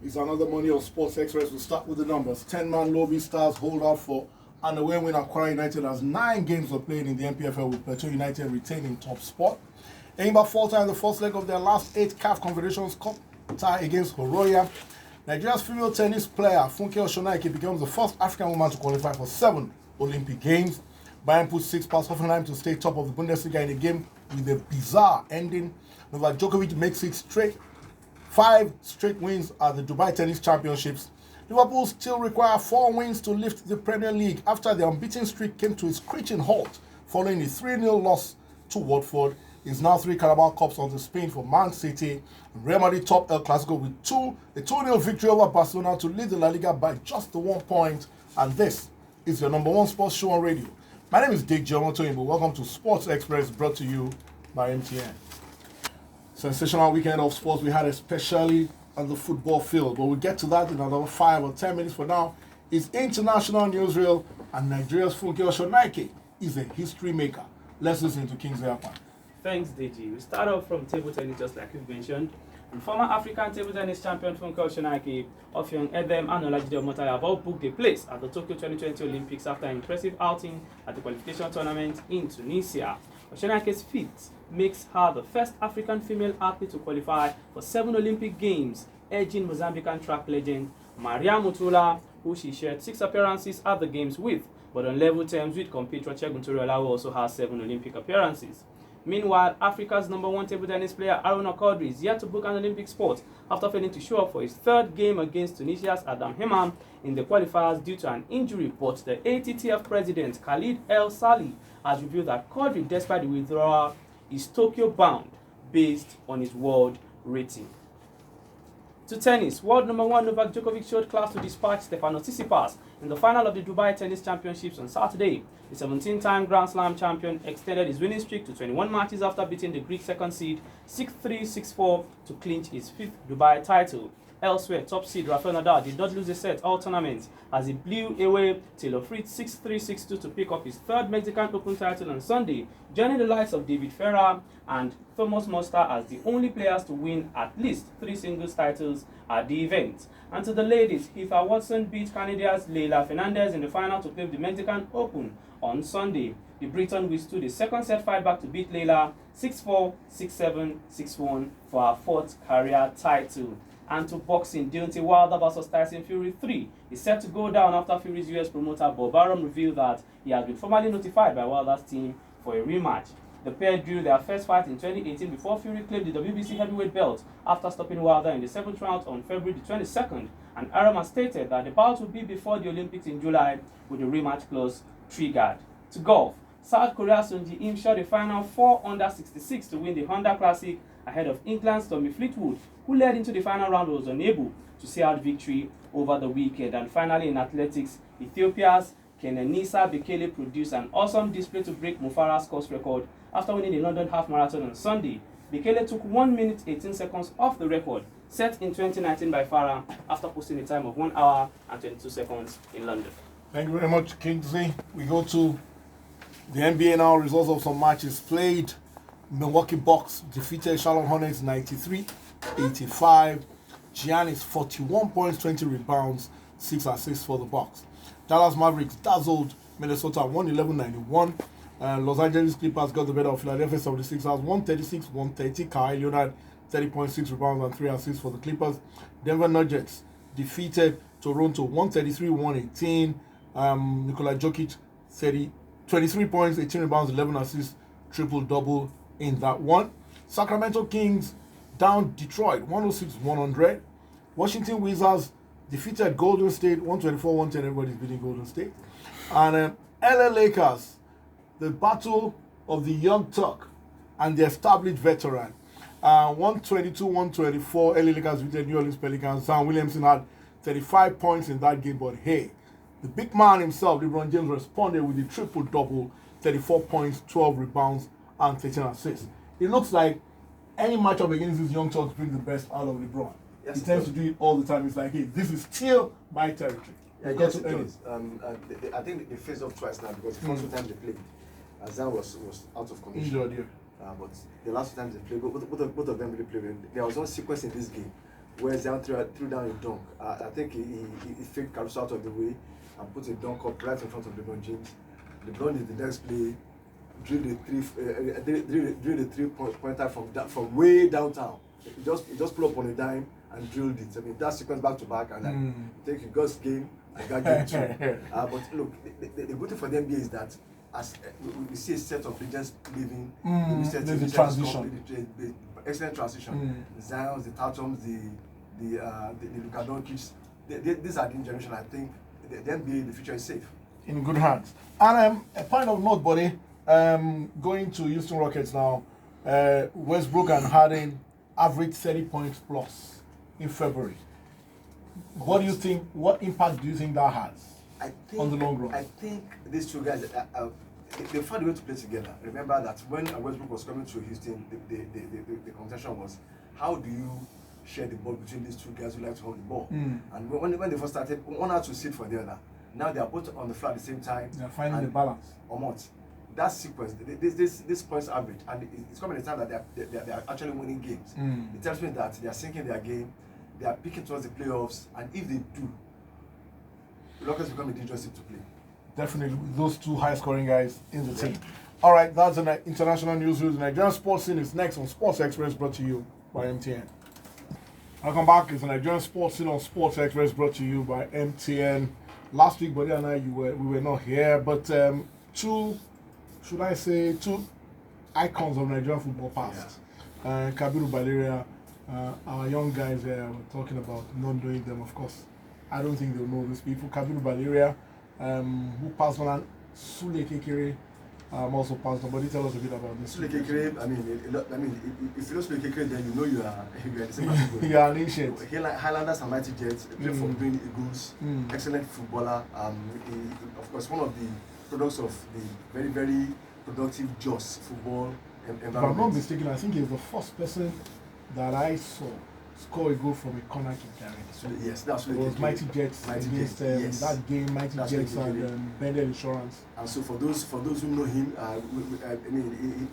It's another Money on Sports Express. We'll start with the numbers. 10-man Lobby Stars hold out for an away win at Kwara United as 9 games were played in the NPFL with Plateau United retaining top spot. Enyimba falter in the first leg of their last 8 CAF Confederations Cup tie against Horoya. Nigeria's female tennis player Funke Oshonaike becomes the first African woman to qualify for 7 Olympic Games. Bayern put 6 past Hoffenheim to stay top of the Bundesliga in a game with a bizarre ending. Novak Djokovic makes 5 straight wins at the Dubai Tennis Championships. Liverpool still require 4 wins to lift the Premier League after the unbeaten streak came to a screeching halt following a 3-0 loss to Watford. It's now 3 Carabao Cups on the Spain for Man City. Real Madrid top El Clasico with a 2-0 victory over Barcelona to lead the La Liga by just the 1 point. And this is your number 1 sports show on radio. My name is Dick Jomoto. Welcome to Sports Express, brought to you by MTN. Sensational weekend of sports we had, especially on the football field. But we'll get to that in another 5 or 10 minutes. For now, it's international newsreel, and Nigeria's Funke Oshonaike is a history maker. Let's listen to Kingsley Akpan. Thanks, Deji. We start off from table tennis, just like you've mentioned. And former African table tennis champion Funke Oshonaike, Offiong Edem, and Olajide Omotayo have all booked a place at the Tokyo 2020 Olympics after an impressive outing at the qualification tournament in Tunisia. Oshonaike's feat makes her the first African female athlete to qualify for 7 Olympic Games, edging Mozambican track legend Maria Mutula, who she shared 6 appearances at the Games with, but on level terms with compatriot Segun Toriola, who also has 7 Olympic appearances. Meanwhile, Africa's number 1 table tennis player Aruna Quadri is yet to book an Olympic spot after failing to show up for his 3rd game against Tunisia's Adam Hemam in the qualifiers due to an injury, but the ATTF president Khalid El Sali has revealed that Quadri, despite the withdrawal, is Tokyo bound based on his world rating. To tennis, world number 1 Novak Djokovic showed class to dispatch Stefanos Tsitsipas in the final of the Dubai Tennis Championships on Saturday. The 17-time Grand Slam champion extended his winning streak to 21 matches after beating the Greek second seed 6-3, 6-4 to clinch his 5th Dubai title. Elsewhere, top seed Rafael Nadal did not lose a set all tournament as he blew away Taylor Fritz 6-3, 6-2 to pick up his 3rd Mexican Open title on Sunday, joining the likes of David Ferrer and Thomas Muster as the only players to win at least 3 singles titles at the event. And to the ladies, Heather Watson beat Canada's Leila Fernandez in the final to claim the Mexican Open on Sunday. The Briton withstood a 2nd set fight back to beat Leila 6-4, 6-7, 6-1 for her 4th career title. And to boxing, Deontay Wilder vs Tyson Fury 3 is set to go down after Fury's US promoter Bob Arum revealed that he has been formally notified by Wilder's team for a rematch. The pair drew their first fight in 2018 before Fury claimed the WBC heavyweight belt after stopping Wilder in the 7th round on February the 22nd, and Arum has stated that the bout will be before the Olympics in July with the rematch clause triggered. To golf, South Korea's Sung Ji Im shot a final 4 under 66 to win the Honda Classic ahead of England's Tommy Fleetwood, who led into the final round but was unable to see out victory over the weekend. And finally, in athletics, Ethiopia's Kenenisa Bekele produced an awesome display to break Mo Farah's course record after winning the London Half Marathon on Sunday. Bekele took 1 minute 18 seconds off the record set in 2019 by Farah after posting a time of 1 hour and 22 seconds in London. Thank you very much, Kingsley. We go to the NBA now. Results of some matches played. Milwaukee Bucks defeated Charlotte Hornets 93-85. Giannis 41 points, 20 rebounds, 6 assists for the Bucks. Dallas Mavericks dazzled Minnesota 111-91. Los Angeles Clippers got the better of Philadelphia 76ers 136-130. Kawhi Leonard 30.6 rebounds and 3 assists for the Clippers. Denver Nuggets defeated Toronto 133-118. Nikola Jokic 23 points, 18 rebounds, 11 assists, triple-double in that one. Sacramento Kings down Detroit 106-100. Washington Wizards defeated Golden State 124-110. Everybody's beating Golden State. And LA Lakers, the battle of the young Turk and the established veteran. 122-124. LA Lakers defeated New Orleans Pelicans. Zion Williamson had 35 points in that game, but hey, the big man himself, LeBron James, responded with a triple-double, 34 points, 12 rebounds, and 13 assists. It looks like any matchup against these young Turks brings the best out of LeBron. Yes, he tends to do it all the time. It's like, hey, this is still my territory. Yeah, yes, it does. I think they faced off twice now because the first 2 times they played, Zion was out of condition. Injured, yeah. But the last 2 times they played, both of them really played. There was one sequence in this game where Zion threw down a dunk. I think he faked Caruso out of the way and put a dunk up right in front of LeBron James. LeBron in the next play drilled a three-pointer from way downtown. He just pulled up on a dime and drilled it. I mean, that sequence back to back, and I think he got game and got game too. But look, the good thing for the NBA is that as we see a set of legends leaving, there's a transition. The excellent transition. The Zions, the Tatums, the Luka Doncic. These are the generation. I think the NBA, the future is safe. In good hands. And a point of note, buddy, going to Houston Rockets now, Westbrook and Harden averaged 30 points plus in February. What do you think, what impact do you think that has on the long run? I think these two guys, they found a way to play together. Remember that when Westbrook was coming to Houston, the conversation was, how do you share the ball between these two guys who like to hold the ball? And when they first started, one had to sit for the other. Now they are both on the floor at the same time. They're finding the balance. Or not. That sequence, this points average, and it's coming a time that they are actually winning games. It tells me that they are sinking their game, they are picking towards the playoffs, and if they do, the Rockets become a dangerous team to play. Definitely, those two high-scoring guys in the team. All right, that's an international news. The Nigerian sports scene is next on Sports Express, brought to you by MTN. Welcome back. It's the Nigerian sports scene on Sports Express, brought to you by MTN. Last week, Buddy and I, we were not here, but two icons of Nigerian football past. Kabiru Baleria, our young guys were talking about not knowing them, of course. I don't think they'll know these people. Kabiru Baleria, who passed on, Sule Kekere also passed on. But tell us a bit about this. Sule Kekere, I mean, if you know Sule Kekere, then you know you are the same people. You are an ancient. Highlanders and Mighty Jets, played for Green Eagles, excellent footballer. Of course, one of the products of the very, very productive Jos football environment. If I'm not mistaken, I think he's the first person that I saw score a goal from a corner kick. Yes, that's what it was. Mighty Jets against that game. Mighty Jets and Bendel Insurance. And so for those who know him,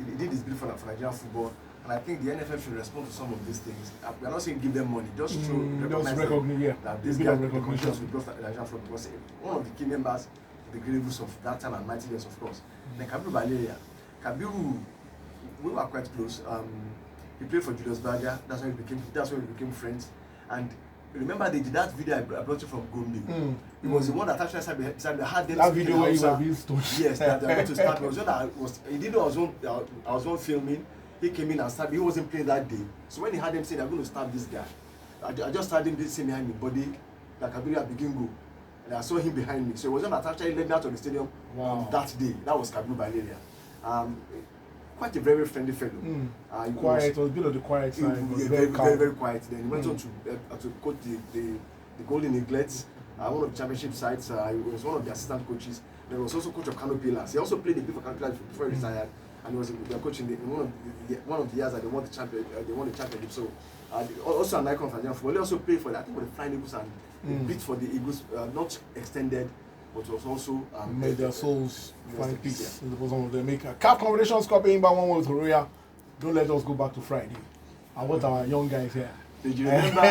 he did his bit for Nigerian football. And I think the NFF should respond to some of these things. We are not saying give them money, just show recognition. That this guy recognitions with both Nigerian football, because one of the key members, the Green Eagles of that time and Mighty Jets, of course. Then Kabiru Baleria. Kabiru, we were quite close. He played for Julius Berger. That's when we became friends. And remember, they did that video I brought you from Gombe. It was the one that actually said had them. That video where you were being stoned. Yes, that they were going to start. It was when he didn't know I was one filming. He came in and started. He wasn't playing that day. So when he had them say they're going to stab this guy, I just started him sitting behind me, body like Kabiru begin go. And I saw him behind me. So it was when that actually led me out of the stadium that day. That was Kabiru Baleria. Quite a very friendly fellow. Quiet, it was a bit of the quiet side. Very, very quiet. Then he went on to coach the Golden Eaglets, one of the championship sides. He was one of the assistant coaches. Then he was also coach of Kano Pillars. He also played a bit for Kano Pillars before he retired, and he was coaching in one of the years that they won the championship. So also an icon for Nigerian football. He also played for I think with the Flying Eagles and beat for the Eagles, not extended. But was also made their souls find peace in the bosom of their maker. CAF Competitions Cup being by 1-1 with Horoya. Don't let us go back to Friday. And what our young guys here. Did you remember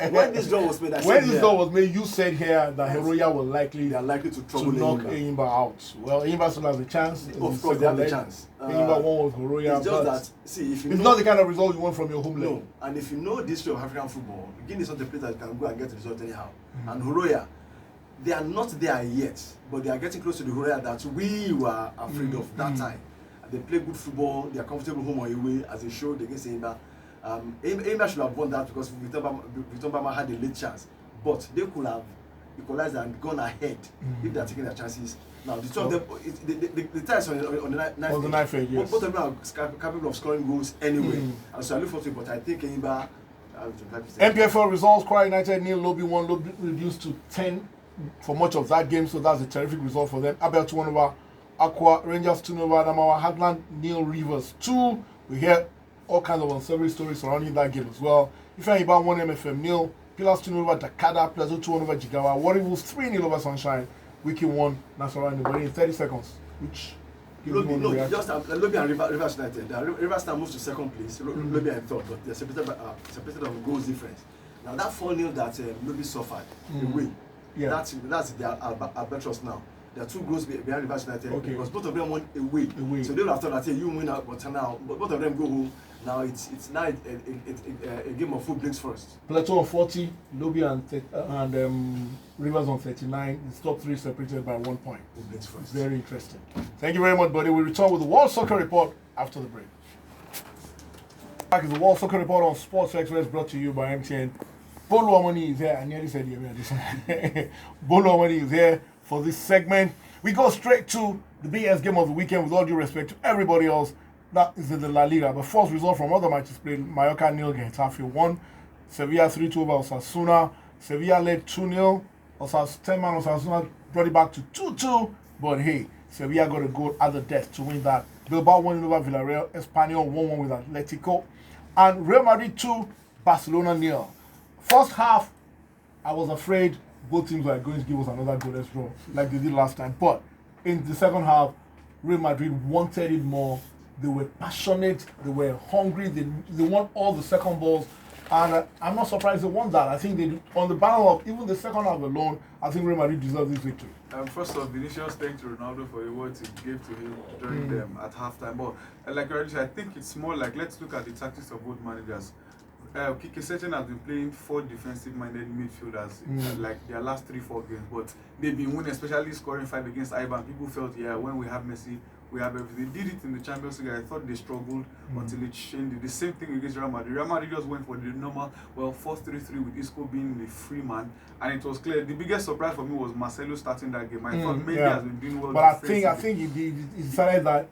when this draw was made? When this draw was made, you said here that Horoya will likely to knock Enyimba out. Well, Enyimba still has a chance. Of course, they have a chance. Enyimba won with Horoya. It's just that, see, if you it's know, not the kind of result you want from your homeland. No, and if you know the history of African football, Guinea is not the place that you can go and get the result anyhow. And Horoya, they are not there yet, but they are getting close to the Horoya that we were afraid of that time. They play good football, they are comfortable home or away, as they showed against Enyimba. Enyimba should have won that because Victor Bama had a late chance, but they could have equalized and gone ahead if they are taking their chances. Now, the two of them, the ties on the ninth edge, yes. Both of them are capable of scoring goals anyway, and so I look forward to it, but I think Enyimba. NPFL results: Kwara United 0, Lobby 1, Lobby reduced to 10 for much of that game, so that's a terrific result for them. Abel 2-1 over Aqua, Rangers 2-0 over Adamawa, Hadland 0, Rivers 2. We hear all kinds of unsavory stories surrounding that game as well. Ifeanyiba 1, MFM 0, Pillars 2-0 over Takada, Plateau 2-1 over Jigawa, Warri Wolves 3-0 over Sunshine, Wiki 1, Nasarawa in 30 seconds. Which Lobby and Rivers United. Rivers now moves to second place. Lobby and third, but they're separated on goals difference. Now that 4-0 that Lobby suffered away, that's their albatross now. There are 2 goals behind Rivers United because both of them won away. So they will have thought that you win out, but now both of them go home. Now it's now a game of who blinks first. Plateau on 40, Lobby and Rivers on 39. It's top 3 separated by 1 point. Who blinks first? Very interesting. Thank you very much, buddy. We'll return with the World Soccer Report after the break. Back is the World Soccer Report on Sports Express, brought to you by MTN. Bolu Omoni is here. I nearly said Bolu Omoni is here for this segment. We go straight to the BS game of the weekend with all due respect to everybody else. That is in the La Liga. The first result from other matches played, Mallorca 0, Getafe 1. Sevilla 3-2 over Osasuna. Sevilla led 2-0. 10-man Osasuna brought it back to 2-2. But hey, Sevilla got a goal at the death to win that. Bilbao 1 over Villarreal. Espanyol 1-1 with Atletico. And Real Madrid 2, Barcelona 0. First half, I was afraid both teams were going to give us another goalless draw like they did last time. But in the second half, Real Madrid wanted it more. They were passionate, they were hungry, they won all the second balls. And I'm not surprised they won that. I think they, on the battle of even the second half alone, I think Real Madrid deserves this victory. First off, Vinicius, thanks to Ronaldo for the words he gave to him during them at halftime. But like I said, I think it's more like, let's look at the tactics of both managers. Kike Setien has been playing 4 defensive-minded midfielders like their last 3-4 games, but they've been winning, especially scoring 5 against Ivan. People felt, when we have Messi, we have everything. They did it in the Champions League. I thought they struggled until it changed. The same thing against Real Madrid. Real Madrid just went for the normal, 4-3-3 with Isco being the free man, and it was clear. The biggest surprise for me was Marcelo starting that game. I thought Mendy has been doing well. But I think he decided that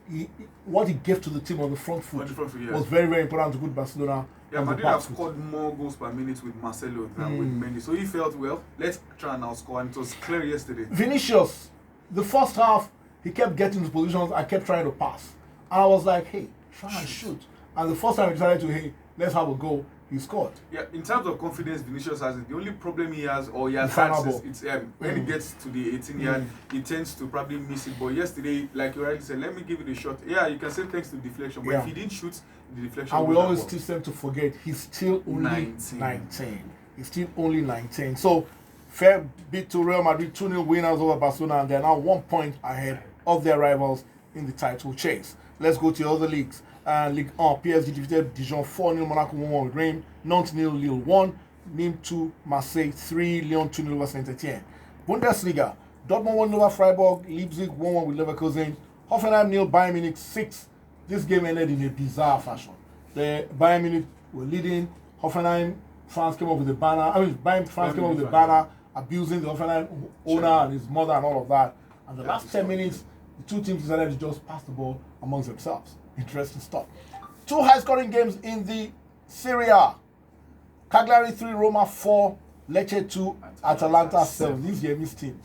what he gave to the team on the front foot was very, very important to put Barcelona. Yeah, Madrid have scored more goals per minute with Marcelo than with Mendy. So he felt, let's try and outscore, and it was clear yesterday. Vinicius, the first half, he kept getting to positions. I kept trying to pass. And I was like, hey, try and shoot. And the first time he decided to, hey, let's have a go, he scored. Yeah, in terms of confidence, Vinicius has it. The only problem he has, it's when he gets to the 18 yard, he tends to probably miss it. But yesterday, like you rightly said, let me give it a shot. Yeah, you can say thanks to deflection, but if he didn't shoot, the deflection. And we always teach them to forget, he's still only 19. He's still only 19. So, fair beat to Real Madrid, 2-0 winners over Barcelona, and they're now 1 point ahead of their rivals in the title chase. Let's go to the other leagues. Ligue 1, PSG defeated Dijon 4-0, Monaco 1-1 with Reims, Nantes 0, Lille 1, Nîmes 2, Marseille 3, Lyon 2-0 over Saint-Etienne. Bundesliga, Dortmund 1 over Freiburg, Leipzig 1-1 with Leverkusen, Hoffenheim 0, Bayern Munich 6. This game ended in a bizarre fashion. The Bayern Munich were leading, Hoffenheim fans came up with the banner, abusing the Hoffenheim owner and his mother and all of that. And the last 10 minutes, the two teams decided to just pass the ball amongst themselves. Interesting stuff. 2 high-scoring games in the Serie A. Cagliari 3, Roma 4, Lecce 2, Atalanta 7. This game is team.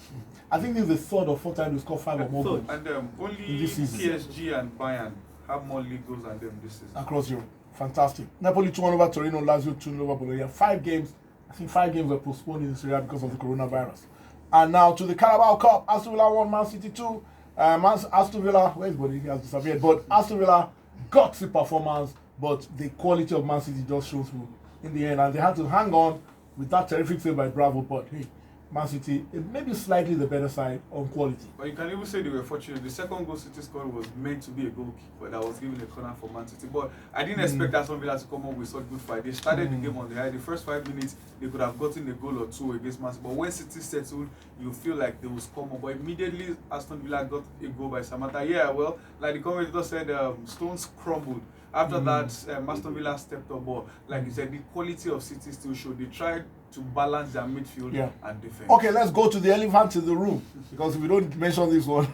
I think this is the third or fourth time they score 5 or more goals. And only PSG and Bayern have more league goals than them this season. Across Europe. Fantastic. Napoli 2-1 over Torino, Lazio 2-0 over Bologna. 5 games. I think 5 games were postponed in the Serie A because of the coronavirus. And now to the Carabao Cup. Aston Villa 1, Man City 2. Aston Villa, where's Body? He has disappeared. But Aston Villa got the performance, but the quality of Man City just showed through in the end. And they had to hang on with that terrific save by Bravo. But hey, Man City, maybe slightly the better side on quality. But you can even say they were fortunate. The second goal City scored was meant to be a goal kick, but that was given a corner for Man City. But I didn't expect Aston Villa to come up with such good fight. They started the game on the high. The first 5 minutes, they could have gotten a goal or 2 against Man City. But when City settled, you feel like they will score more. But immediately, Aston Villa got a goal by Samata. Yeah, well, like the commentator said, stones crumbled. After that, Aston Villa stepped up. But like you said, the quality of City still showed. They tried to balance their midfield and defense. Okay, let's go to the elephant in the room, because if we don't mention this one,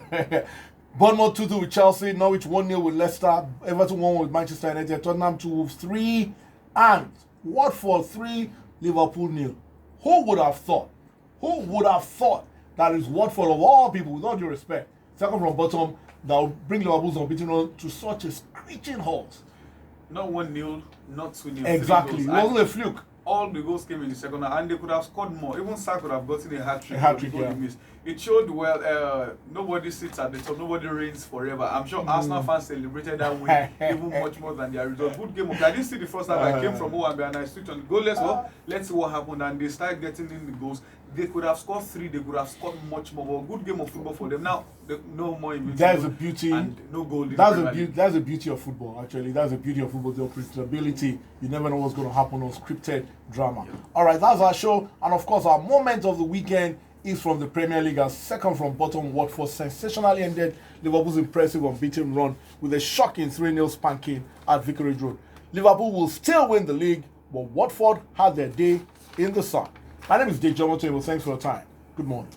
Bournemouth 2-2 with Chelsea, Norwich 1-0 with Leicester, Everton 1-1 with Manchester United, Tottenham 2 Wolves 3, and Watford 3, Liverpool 0. Who would have thought that is Watford, of all people, with all due respect, second from bottom, that will bring Liverpool's unbeaten run to such a screeching halt? Not 1-0, not 2-0. Exactly, it wasn't a fluke. all the goals came in the second half, and they could have scored more. Even Sarr could have gotten a hat-trick. Yeah. Missed. It showed well, nobody sits at the top, nobody reigns forever. I'm sure Arsenal fans celebrated that win even much more than their result. Good game. I didn't see the first half. I came from Owambe and I switched on goalless. Well, let's see what happened. And they started getting in the goals. They could have scored 3, they could have scored much more. But good game of football for them. Now, no more invincible. That's the beauty. And no goal. That's the beauty of football, actually. That's the beauty of football, the unpredictability. You never know what's going to happen on scripted drama. Yeah. All right, that's our show. And of course, our moment of the weekend is from the Premier League. As second from bottom, Watford sensationally ended Liverpool's impressive unbeaten run with a shocking 3-0 spanking at Vicarage Road. Liverpool will still win the league, but Watford had their day in the sun. My name is Dave Jomoto. Thanks for your time. Good morning.